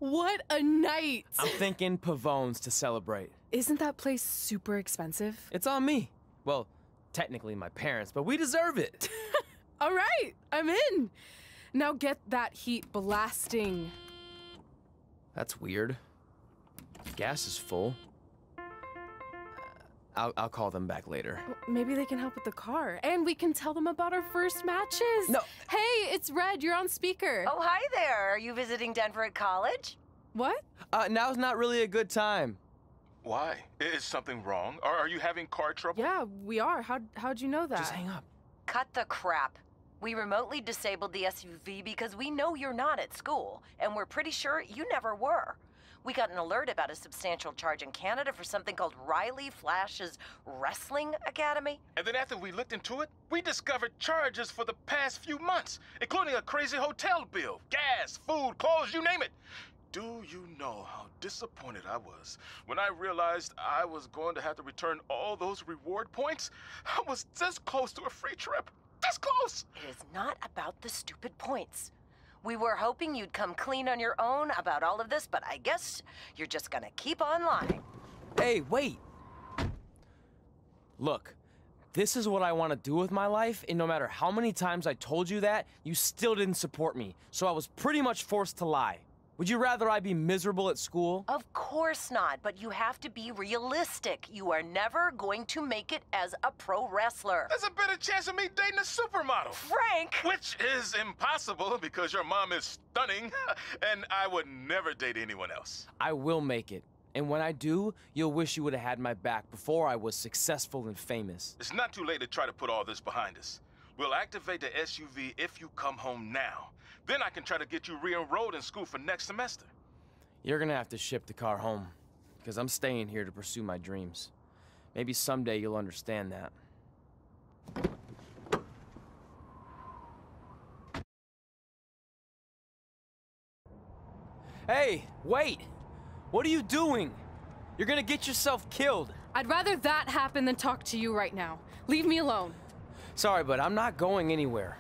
What a night! I'm thinking Pavone's to celebrate. Isn't that place super expensive? It's on me. Well, technically my parents, but we deserve it. All right, I'm in. Now get that heat blasting. That's weird. Gas is full. I'll call them back later. Maybe they can help with the car, and we can tell them about our first matches. No. Hey, it's Red. You're on speaker. Oh, hi there. Are you visiting Denver at college? What? Now's not really a good time. Why? Is something wrong? Are you having car trouble? Yeah, we are. How'd you know that? Just hang up. Cut the crap. We remotely disabled the SUV because we know you're not at school, and we're pretty sure you never were. We got an alert about a substantial charge in Canada for something called Riley Flash's Wrestling Academy. And then after we looked into it, we discovered charges for the past few months, including a crazy hotel bill, gas, food, clothes, you name it. Do you know how disappointed I was when I realized I was going to have to return all those reward points? I was this close to a free trip. This close! It is not about the stupid points. We were hoping you'd come clean on your own about all of this, but I guess you're just gonna keep on lying. Hey, wait! Look, this is what I want to do with my life, and no matter how many times I told you that, you still didn't support me, so I was pretty much forced to lie. Would you rather I be miserable at school? Of course not, but you have to be realistic. You are never going to make it as a pro wrestler. There's a better chance of me dating a supermodel. Frank! Which is impossible because your mom is stunning, and I would never date anyone else. I will make it. And when I do, you'll wish you would have had my back before I was successful and famous. It's not too late to try to put all this behind us. We'll activate the SUV if you come home now. Then I can try to get you re-enrolled in school for next semester. You're gonna have to ship the car home, because I'm staying here to pursue my dreams. Maybe someday you'll understand that. Hey, wait! What are you doing? You're gonna get yourself killed. I'd rather that happen than talk to you right now. Leave me alone. Sorry, but I'm not going anywhere.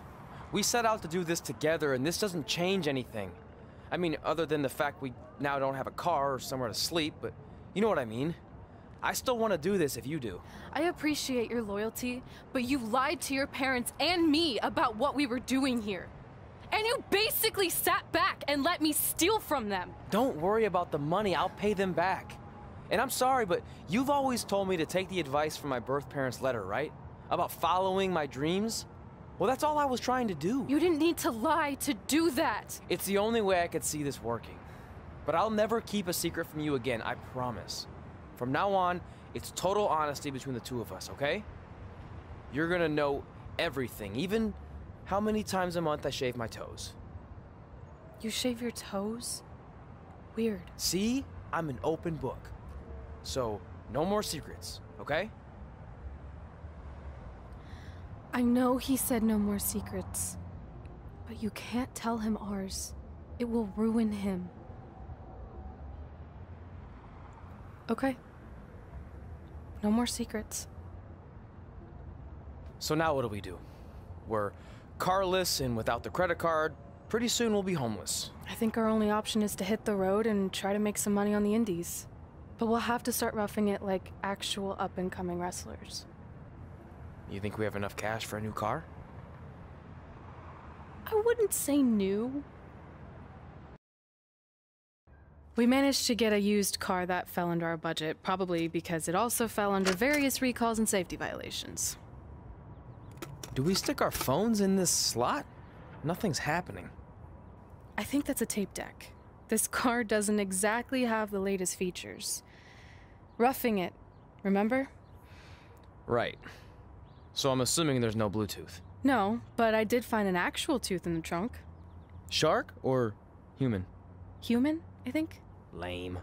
We set out to do this together, and this doesn't change anything. I mean, other than the fact we now don't have a car or somewhere to sleep, but you know what I mean. I still want to do this if you do. I appreciate your loyalty, but you lied to your parents and me about what we were doing here. And you basically sat back and let me steal from them. Don't worry about the money, I'll pay them back. And I'm sorry, but you've always told me to take the advice from my birth parents' letter, right? About following my dreams? Well, that's all I was trying to do. You didn't need to lie to do that. It's the only way I could see this working. But I'll never keep a secret from you again, I promise. From now on, it's total honesty between the two of us, okay? You're gonna know everything, even how many times a month I shave my toes. You shave your toes? Weird. See? I'm an open book. So, no more secrets, okay? I know he said no more secrets, but you can't tell him ours. It will ruin him. Okay. No more secrets. So now what do? We're carless and without the credit card. Pretty soon we'll be homeless. I think our only option is to hit the road and try to make some money on the indies. But we'll have to start roughing it like actual up-and-coming wrestlers. You think we have enough cash for a new car? I wouldn't say new. We managed to get a used car that fell under our budget, probably because it also fell under various recalls and safety violations. Do we stick our phones in this slot? Nothing's happening. I think that's a tape deck. This car doesn't exactly have the latest features. Roughing it, remember? Right. So I'm assuming there's no Bluetooth. No, but I did find an actual tooth in the trunk. Shark or human? Human, I think. Lame.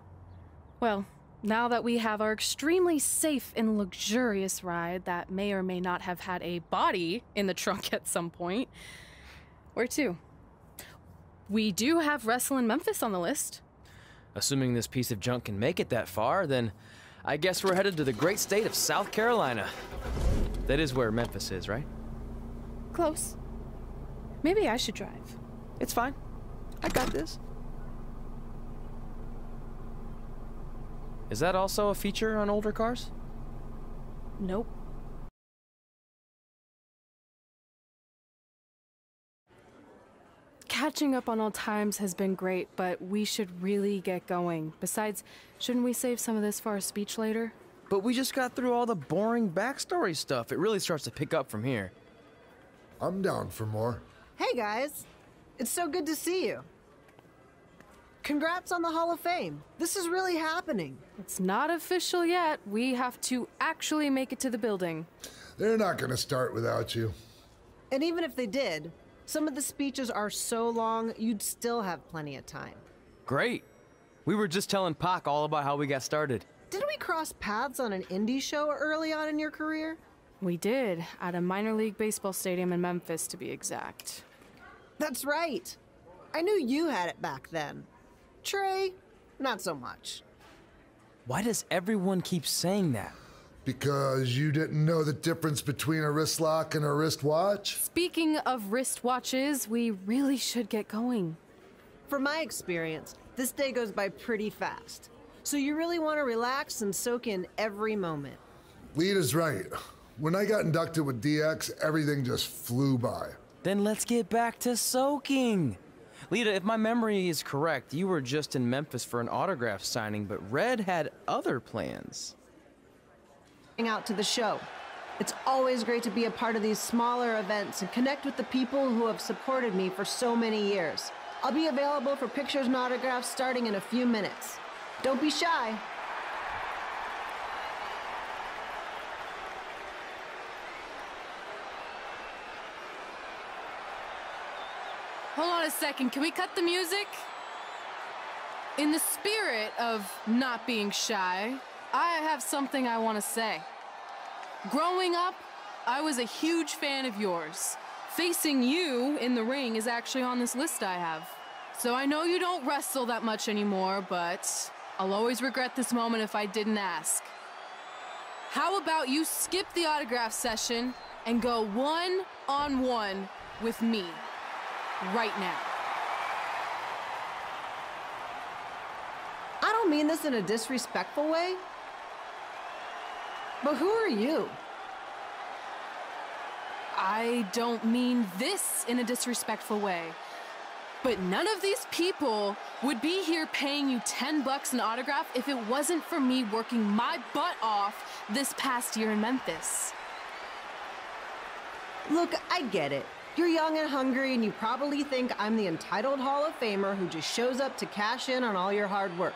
Well, now that we have our extremely safe and luxurious ride that may or may not have had a body in the trunk at some point, where to? We do have Wrestle in Memphis on the list. Assuming this piece of junk can make it that far, then I guess we're headed to the great state of South Carolina. That is where Memphis is, right? Close. Maybe I should drive. It's fine. I got this. Is that also a feature on older cars? Nope. Catching up on old times has been great, but we should really get going. Besides, shouldn't we save some of this for our speech later? But we just got through all the boring backstory stuff. It really starts to pick up from here. I'm down for more. Hey guys, it's so good to see you. Congrats on the Hall of Fame. This is really happening. It's not official yet. We have to actually make it to the building. They're not gonna start without you. And even if they did, some of the speeches are so long, you'd still have plenty of time. Great. We were just telling Pac all about how we got started. Didn't we cross paths on an indie show early on in your career? We did, at a minor league baseball stadium in Memphis, to be exact. That's right. I knew you had it back then. Trey, not so much. Why does everyone keep saying that? Because you didn't know the difference between a wrist lock and a wristwatch? Speaking of wristwatches, we really should get going. From my experience, this day goes by pretty fast. So you really want to relax and soak in every moment. Lita's right. When I got inducted with DX, everything just flew by. Then let's get back to soaking. Lita, if my memory is correct, you were just in Memphis for an autograph signing, but Red had other plans. Out to the show. It's always great to be a part of these smaller events and connect with the people who have supported me for so many years. I'll be available for pictures and autographs starting in a few minutes. Don't be shy. Hold on a second, can we cut the music? In the spirit of not being shy, I have something I want to say. Growing up, I was a huge fan of yours. Facing you in the ring is actually on this list I have. So I know you don't wrestle that much anymore, but I'll always regret this moment if I didn't ask. How about you skip the autograph session and go one-on-one with me right now? I don't mean this in a disrespectful way, but who are you? I don't mean this in a disrespectful way, but none of these people would be here paying you $10 an autograph if it wasn't for me working my butt off this past year in Memphis. Look, I get it. You're young and hungry, and you probably think I'm the entitled Hall of Famer who just shows up to cash in on all your hard work.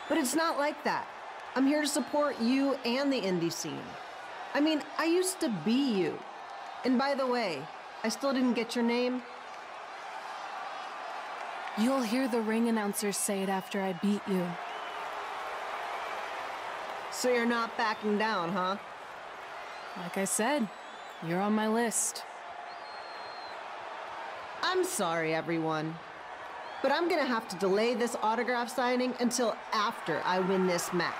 But it's not like that. I'm here to support you and the indie scene. I mean, I used to be you. And by the way, I still didn't get your name. You'll hear the ring announcers say it after I beat you. So you're not backing down, huh? Like I said, you're on my list. I'm sorry, everyone. But I'm gonna have to delay this autograph signing until after I win this match.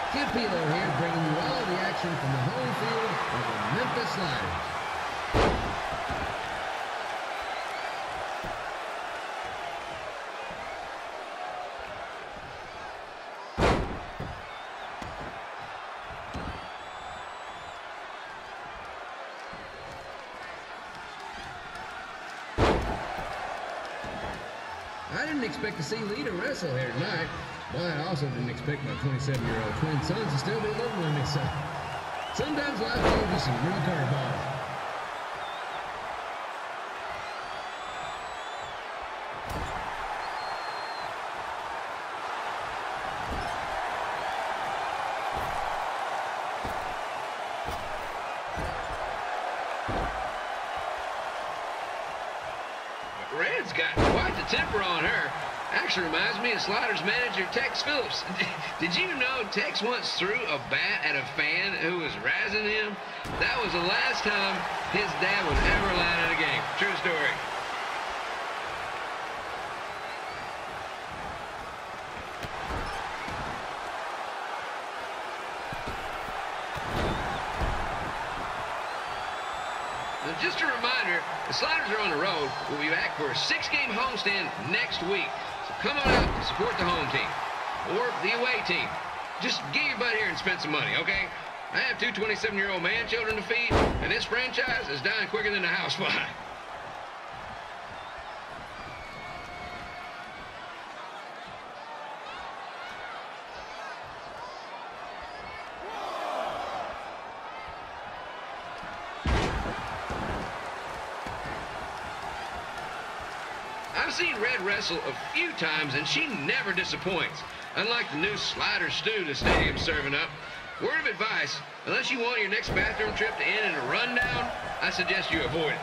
Skip Hilo here, bringing you all the action from the home field of the Memphis Lions. I didn't expect to see Lita wrestle here tonight, but I also didn't expect my 27-year-old twin sons to still be living with me, so sometimes life throws you some real curveballs. Red's got quite the temper on her. Actually reminds me of Slaughter's manager, Tex Phillips. Did you know Tex once threw a bat at a fan who was razzing him? That was the last time his dad was ever allowed in a game. True story. Just a reminder, the Sliders are on the road. We'll be back for a 6-game homestand next week. So come on out to support the home team or the away team. Just get your butt here and spend some money, okay? I have 2 27-year-old man children to feed, and this franchise is dying quicker than a housefly. I've seen Red wrestle a few times, and she never disappoints. Unlike the new slider stew the stadium's serving up. Word of advice, unless you want your next bathroom trip to end in a rundown, I suggest you avoid it.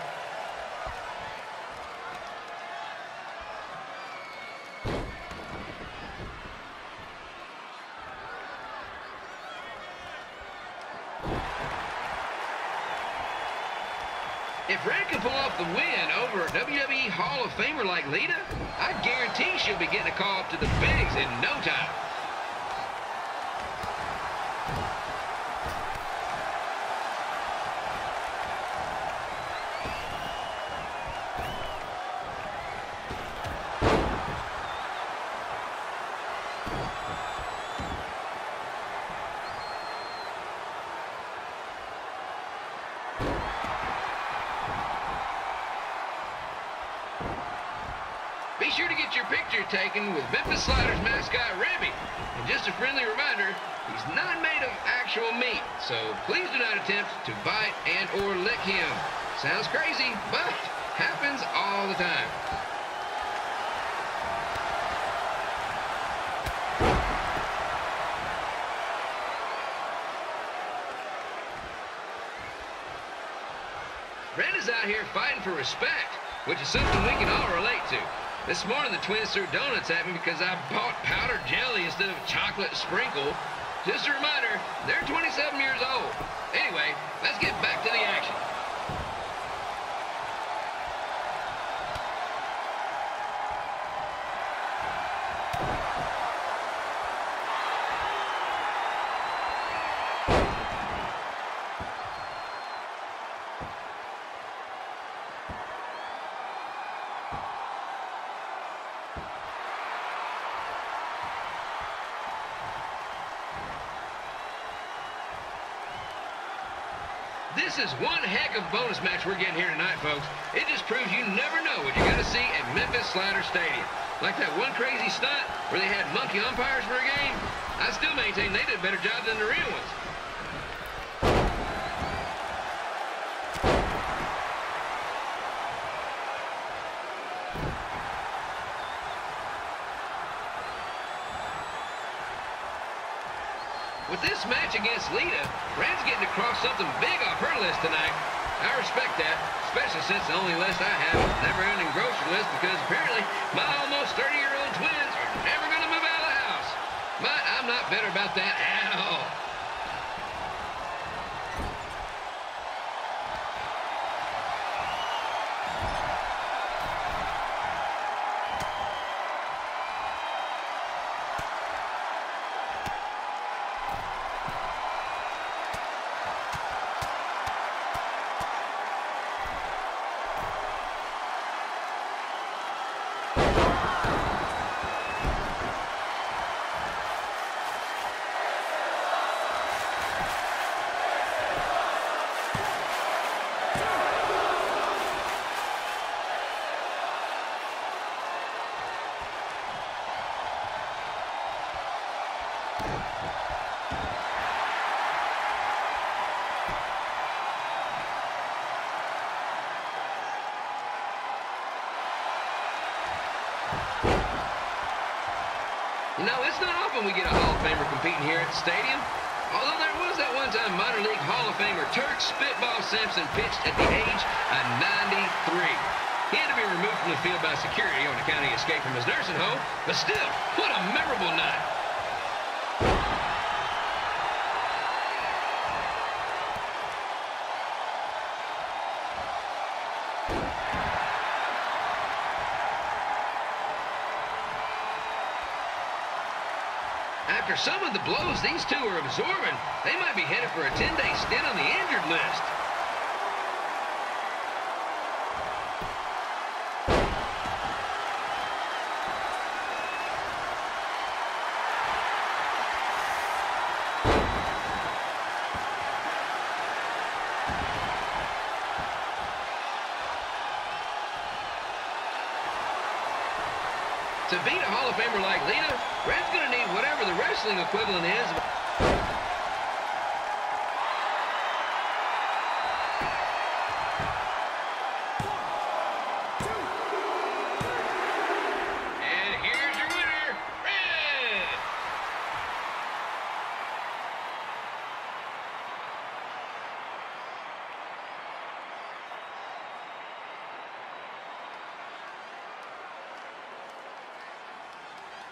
If Red can pull off the win over a WWE Hall of Famer like Lita, I guarantee she'll be getting a call up to the bigs in no time. Be sure to get your picture taken with Memphis Sliders mascot Rebby. And just a friendly reminder, he's not made of actual meat, so please do not attempt to bite and or lick him. Sounds crazy, but happens all the time. Red is out here fighting for respect, which is something we can all relate to. This morning, the twins threw donuts at me because I bought powdered jelly instead of chocolate sprinkle. Just a reminder, they're 27 years old. Anyway, let's get back to the action. This is one heck of a bonus match we're getting here tonight, folks. It just proves you never know what you're going to see at Memphis Slider Stadium. Like that one crazy stunt where they had monkey umpires for a game. I still maintain they did a better job than the real ones. With this match against Lita, Red's getting across something big off her list tonight. I respect that, especially since the only list I have is a never-ending grocery list because apparently my almost 30-year-old twins are never going to move out of the house. But I'm not bitter about that at all. You know, it's not often we get a Hall of Famer competing here at the stadium. Although there was that one time minor league Hall of Famer Turk Spitball Simpson pitched at the age of 93. He had to be removed from the field by security on account of he escaped from his nursing home. But still, what a memorable night. After some of the blows these two are absorbing, they might be headed for a 10-day stint on the injured list. To beat a Hall of Famer like Lita, Red's going to need whatever the wrestling equivalent is. And here's your winner, Red!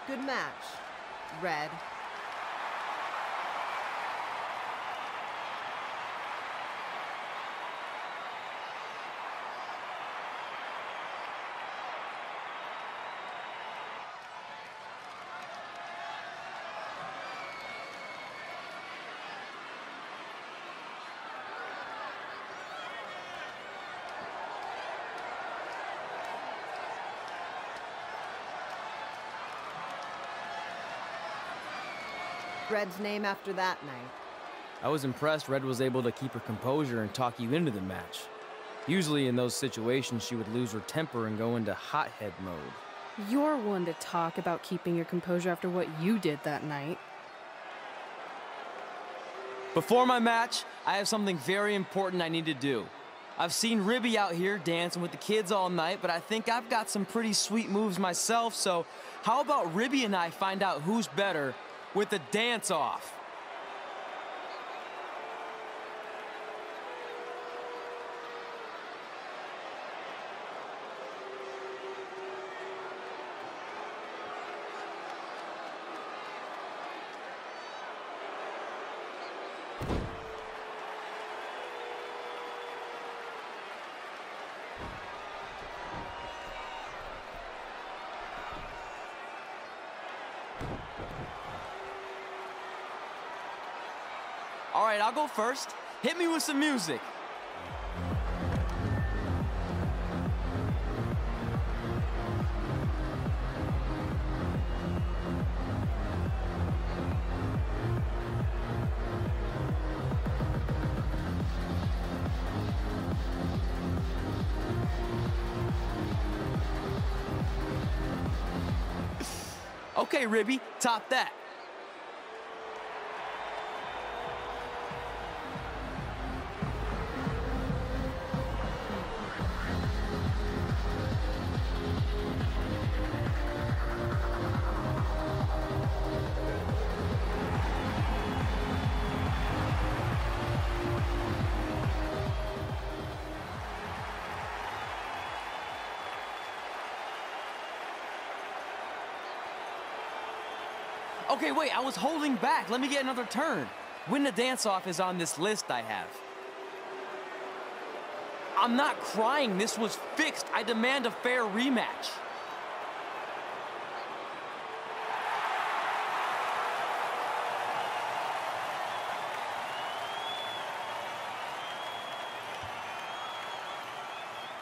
Good match, Red. Red's name after that night. I was impressed Red was able to keep her composure and talk you into the match. Usually in those situations, she would lose her temper and go into hothead mode. You're one to talk about keeping your composure after what you did that night. Before my match, I have something very important I need to do. I've seen Ribby out here dancing with the kids all night, but I think I've got some pretty sweet moves myself, so how about Ribby and I find out who's better with the dance-off? All right, I'll go first. Hit me with some music. Okay, Ribby, top that. Okay, wait, I was holding back. Let me get another turn. Win the dance-off is on this list I have. I'm not crying. This was fixed. I demand a fair rematch.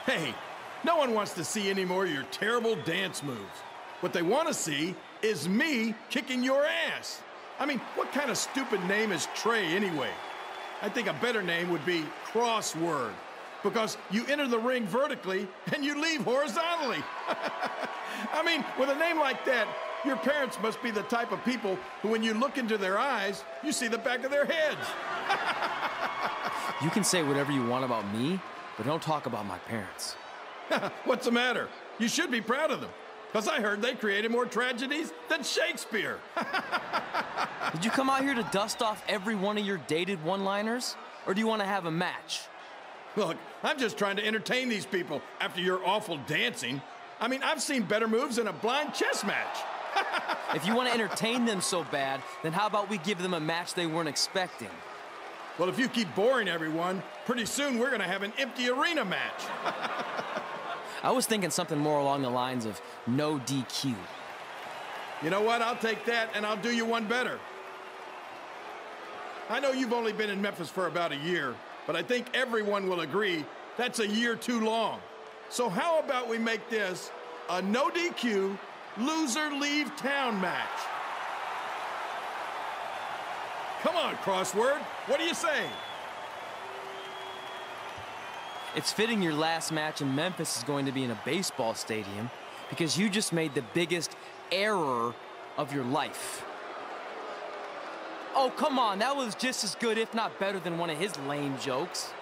Hey, no one wants to see any more of your terrible dance moves. What they want to see is me kicking your ass. I mean, what kind of stupid name is Trey anyway? I think a better name would be Crossword, because you enter the ring vertically and you leave horizontally. I mean, with a name like that, your parents must be the type of people who, when you look into their eyes, you see the back of their heads. You can say whatever you want about me, but don't talk about my parents. What's the matter? You should be proud of them, because I heard they created more tragedies than Shakespeare. Did you come out here to dust off every one of your dated one-liners? Or do you want to have a match? Look, I'm just trying to entertain these people after your awful dancing. I mean, I've seen better moves in a blind chess match. If you want to entertain them so bad, then how about we give them a match they weren't expecting? Well, if you keep boring everyone, pretty soon we're going to have an empty arena match. I was thinking something more along the lines of no DQ. You know what? I'll take that, and I'll do you one better. I know you've only been in Memphis for about a year, but I think everyone will agree that's a year too long. So how about we make this a no DQ, loser leave town match? Come on, Crossword. What do you say? It's fitting your last match in Memphis is going to be in a baseball stadium, because you just made the biggest error of your life. Oh, come on, that was just as good, if not better, than one of his lame jokes.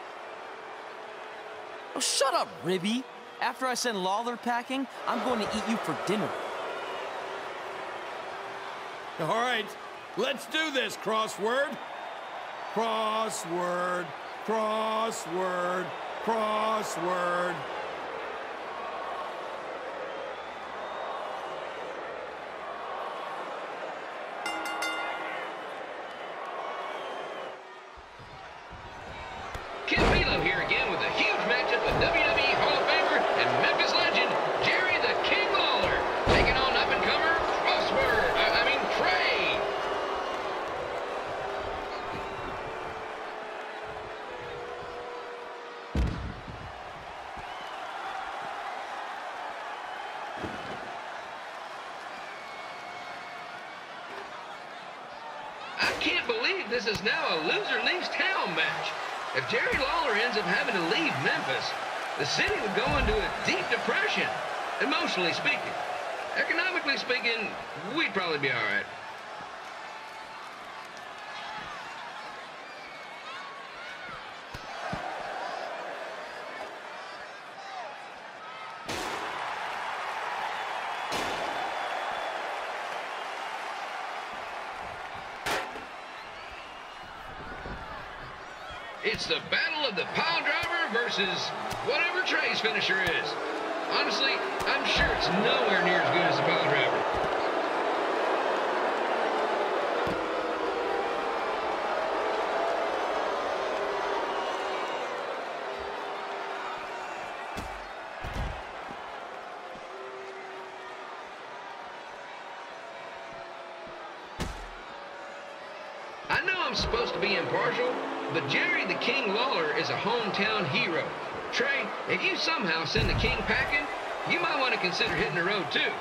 Oh, shut up, Ribby. After I send Lawler packing, I'm going to eat you for dinner. All right, let's do this, crossword. Crossword, crossword, crossword. Here again with a huge matchup with WWE Hall of Famer and Memphis legend Jerry the King Lawler taking on up-and-comer Trey. I can't believe this is now a loser leaves town match. If Jerry Lawler ends up having to leave Memphis, the city would go into a deep depression, emotionally speaking. Economically speaking, we'd probably be all right. It's the battle of the pile driver versus whatever Trey's finisher is. Honestly, I'm sure it's nowhere near as good as the pile driver. I know I'm supposed to be impartial, but Jerry the King Lawler is a hometown hero. Trey, if you somehow send the King packing, you might want to consider hitting the road too,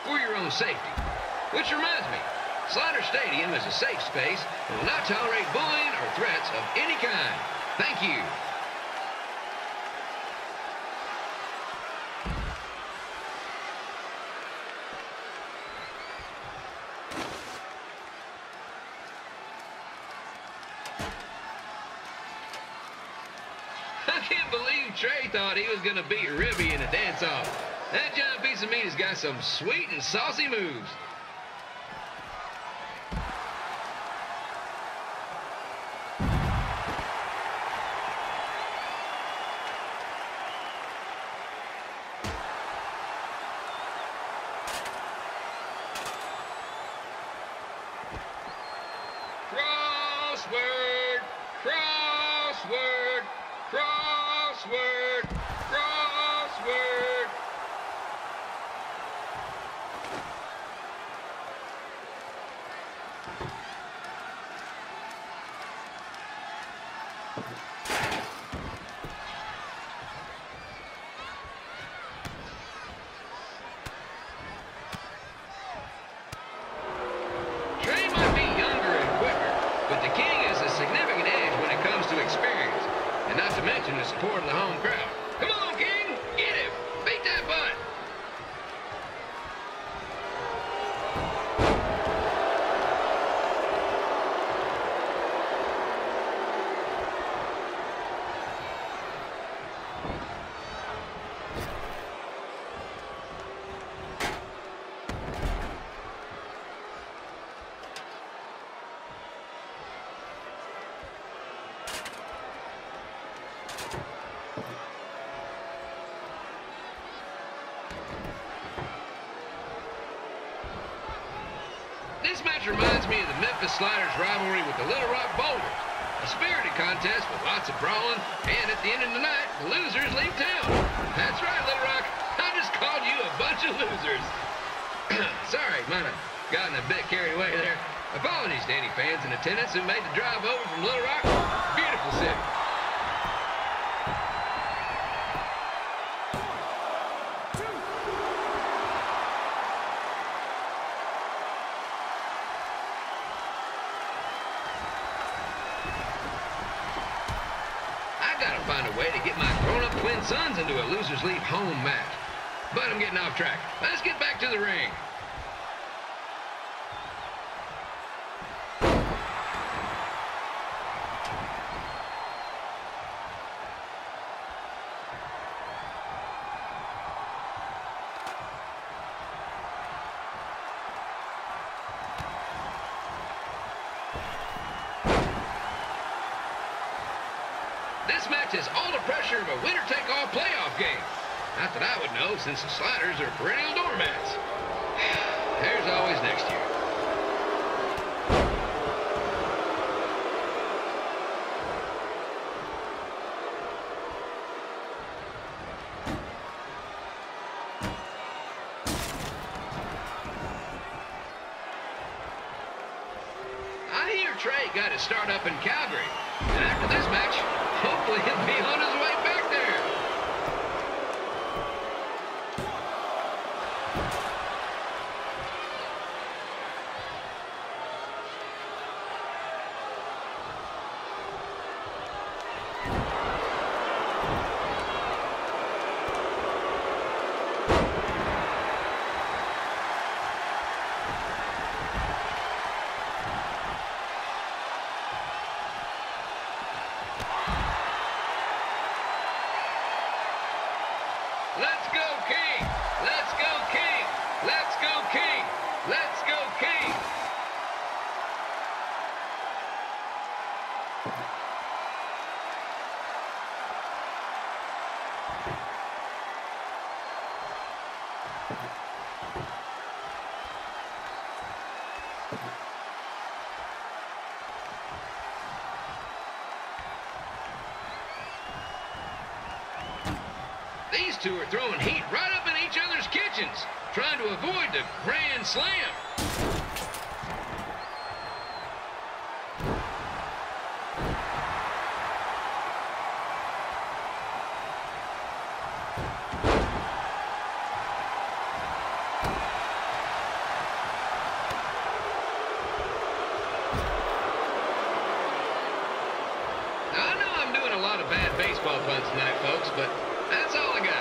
for your own safety. Which reminds me, Slider Stadium is a safe space and will not tolerate bullying or threats of any kind. Thank you. I can't believe Trey thought he was going to beat Ribby in a dance-off. That giant piece of meat has got some sweet and saucy moves. Crossword, crossword, crossword, crossword. Trey might be younger and quicker, but the King has a significant edge when it comes to experience, and not to mention the support of the home crowd. Come on, King! Get him! Beat that butt! This match reminds me of the Memphis Sliders rivalry with the Little Rock Boulders. A spirited contest with lots of brawling, and at the end of the night, the losers leave town. That's right, Little Rock. I just called you a bunch of losers. Sorry, might have gotten a bit carried away there. Apologies to any fans in attendance who made the drive over from Little Rock. Beautiful city. Find a way to get my grown-up twin sons into a losers leave home match. But I'm getting off track. Let's get back to the ring. This match has all the pressure of a winner-take-all playoff game. Not that I would know, since the Sliders are perennial doormats. There's always next year. I hear Trey got his start up in Calgary. And after this match, hopefully he'll be on his way back there. Let's go, King! Let's go, King! Let's go, King! Let's go, King! These two are throwing heat right up in each other's kitchens, trying to avoid the Grand Slam. Now, I know I'm doing a lot of bad baseball puns tonight, folks, but that's all I got.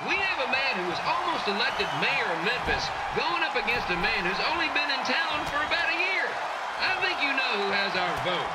We have a man who was almost elected mayor of Memphis going up against a man who's only been in town for about a year. I think you know who has our vote.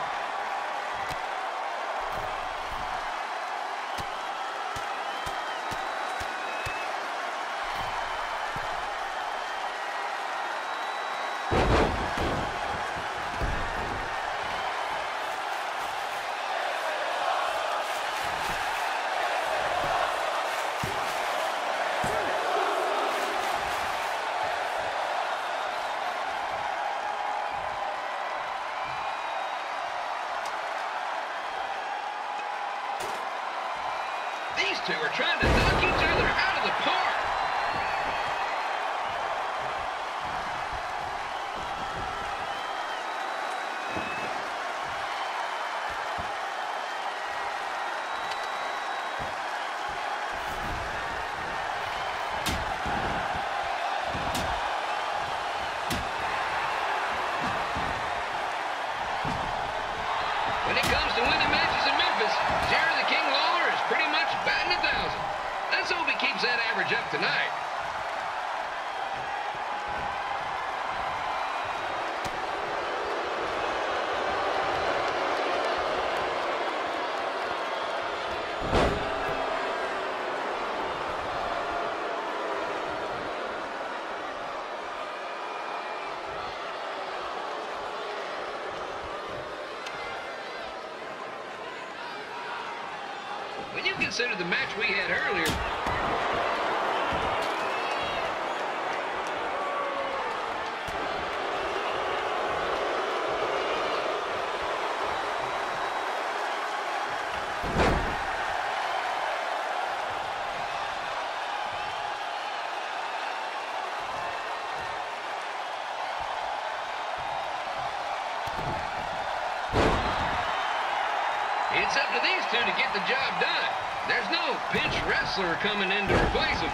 These two are trying to knock each other out of the park. When it comes to winning matches in Memphis, Jerry the King Lawler is pretty much batting 1,000. Let's hope he keeps that average up tonight. When you consider the match we had earlier... It's up to these two to get the job done. There's no pinch wrestler coming in to replace them.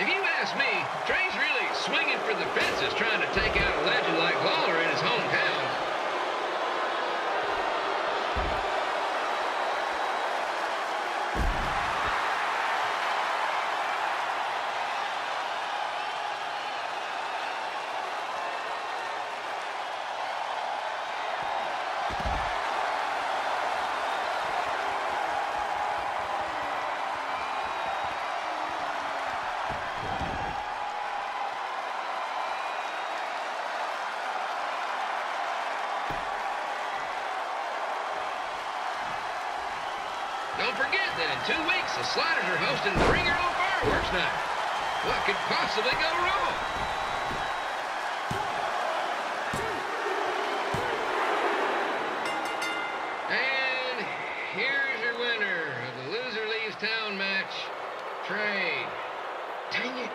If you ask me, Trey's really swinging for the fences trying to take out a legend like Lawler in his hometown. Don't forget that in 2 weeks, the Sliders are hosting Bring Your Own Fireworks Night. What could possibly go wrong? And here's your winner of the Loser Leaves Town match, Trey. Dang it.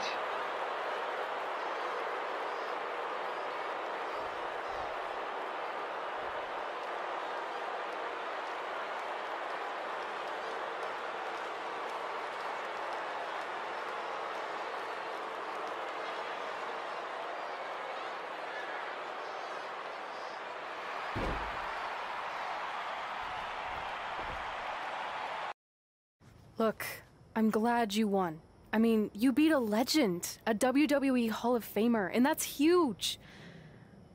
Look, I'm glad you won. I mean, you beat a legend, a WWE Hall of Famer, and that's huge.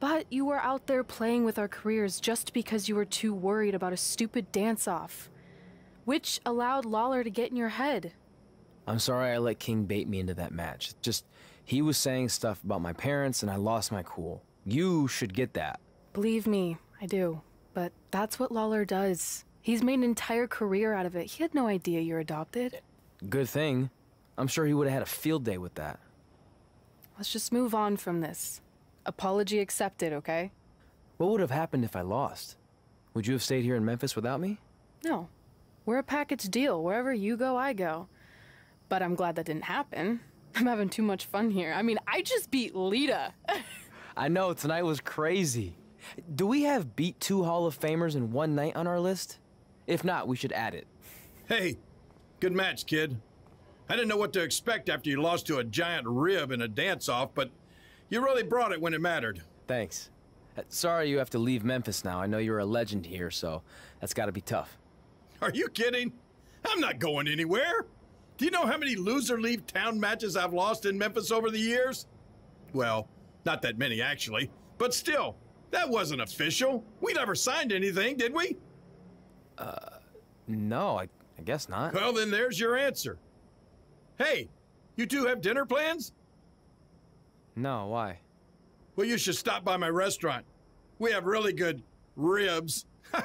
But you were out there playing with our careers just because you were too worried about a stupid dance-off, which allowed Lawler to get in your head. I'm sorry I let King bait me into that match. Just, he was saying stuff about my parents and I lost my cool. You should get that. Believe me, I do. But that's what Lawler does. He's made an entire career out of it. He had no idea you're adopted. Good thing. I'm sure he would have had a field day with that. Let's just move on from this. Apology accepted, okay? What would have happened if I lost? Would you have stayed here in Memphis without me? No. We're a package deal. Wherever you go, I go. But I'm glad that didn't happen. I'm having too much fun here. I mean, I just beat Lita. I know, tonight was crazy. Do we have beat 2 Hall of Famers in one night on our list? If not, we should add it. Hey, good match, kid. I didn't know what to expect after you lost to a giant rib in a dance-off, but you really brought it when it mattered. Thanks. Sorry you have to leave Memphis now. I know you're a legend here, so that's gotta be tough. Are you kidding? I'm not going anywhere. Do you know how many loser leave town matches I've lost in Memphis over the years? Well, not that many actually, but still, that wasn't official. We never signed anything, did we? No, I guess not. Well, then there's your answer. Hey, you two have dinner plans? No, why? Well, you should stop by my restaurant. We have really good ribs. Fred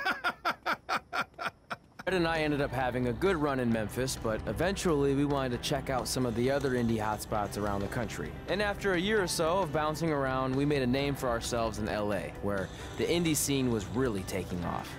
and I ended up having a good run in Memphis, but eventually we wanted to check out some of the other indie hotspots around the country. And after a year or so of bouncing around, we made a name for ourselves in LA, where the indie scene was really taking off.